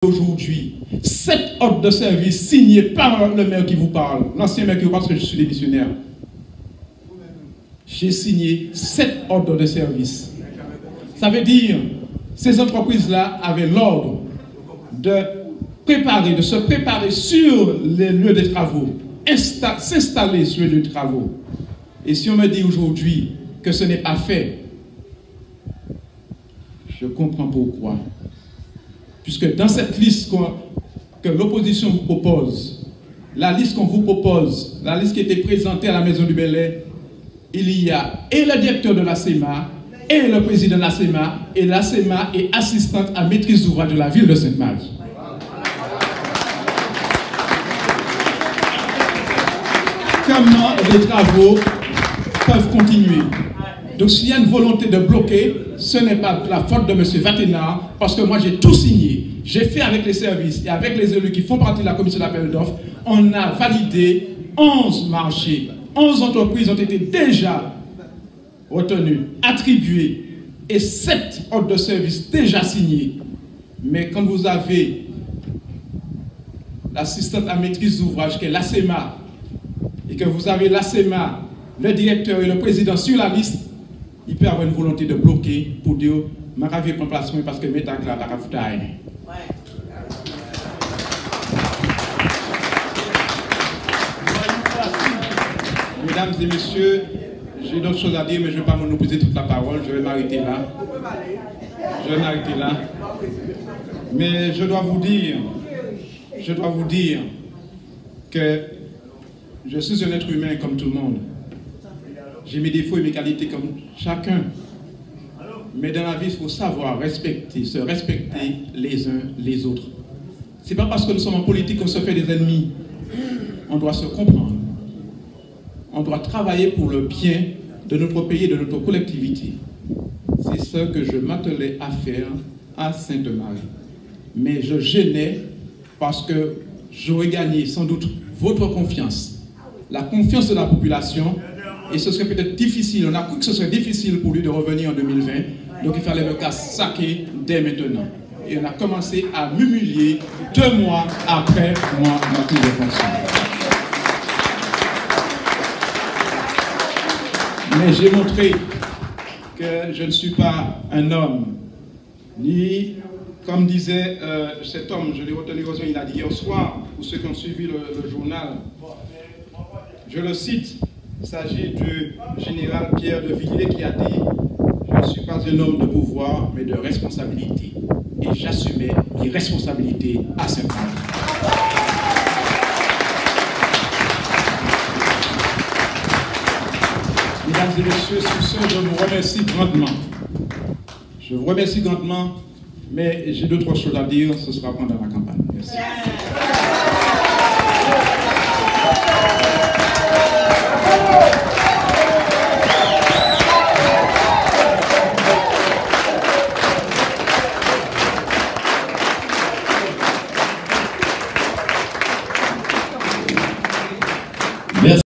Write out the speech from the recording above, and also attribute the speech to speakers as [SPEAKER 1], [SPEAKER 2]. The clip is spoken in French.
[SPEAKER 1] Aujourd'hui, 7 ordres de service signés par le maire qui vous parle, l'ancien maire qui vous parle, parce que je suis démissionnaire. J'ai signé 7 ordres de service. Ça veut dire, ces entreprises-là avaient l'ordre de se préparer sur les lieux de travaux, s'installer sur les lieux de travaux. Et si on me dit aujourd'hui que ce n'est pas fait, je comprends pourquoi. Puisque dans cette liste que l'opposition vous propose, la liste qu'on vous propose, la liste qui était présentée à la Maison du Bel-Air, il y a et le directeur de la CEMA, et le président de la CEMA, et la CEMA est assistante à maîtrise d'ouvrage de la ville de Sainte-Marie. Comment les travaux peuvent continuer? Donc s'il y a une volonté de bloquer, ce n'est pas la faute de M. Vatenard, parce que moi j'ai tout signé. J'ai fait avec les services et avec les élus qui font partie de la commission d'appel d'offres, on a validé 11 marchés. 11 entreprises ont été déjà retenues, attribuées, et 7 ordres de service déjà signés. Mais quand vous avez l'assistante à maîtrise d'ouvrage, qui est l'ACEMA, et que vous avez l'ACEMA, le directeur et le président sur la liste, il peut avoir une volonté de bloquer pour dire « je vais prendre place parce que je vais la rafutaille ». Mesdames et messieurs, j'ai d'autres choses à dire, mais je ne vais pas monopoliser toute la parole. Je vais m'arrêter là. Mais je dois vous dire que je suis un être humain comme tout le monde. J'ai mes défauts et mes qualités comme chacun. Mais dans la vie, il faut savoir se respecter les uns les autres. Ce n'est pas parce que nous sommes en politique qu'on se fait des ennemis. On doit se comprendre. On doit travailler pour le bien de notre pays et de notre collectivité. C'est ce que je m'attelais à faire à Sainte-Marie. Mais je gênais parce que j'aurais gagné sans doute votre confiance, la confiance de la population, et ce serait peut-être difficile. On a cru que ce serait difficile pour lui de revenir en 2020, donc il fallait me saquer dès maintenant. Et on a commencé à m'humilier 2 mois après ma prise de fonction. Mais j'ai montré que je ne suis pas un homme, ni, comme disait cet homme, je l'ai retenu raison, il a dit hier soir, pour ceux qui ont suivi le journal, je le cite, il s'agit du général Pierre de Villiers qui a dit « Je ne suis pas un homme de pouvoir, mais de responsabilité. » Et j'assumais mes responsabilités à Sainte-Marie. Mesdames et messieurs, sur ce, je vous remercie grandement. Je vous remercie grandement, mais j'ai d'autres choses à dire, ce sera pendant la campagne. Merci.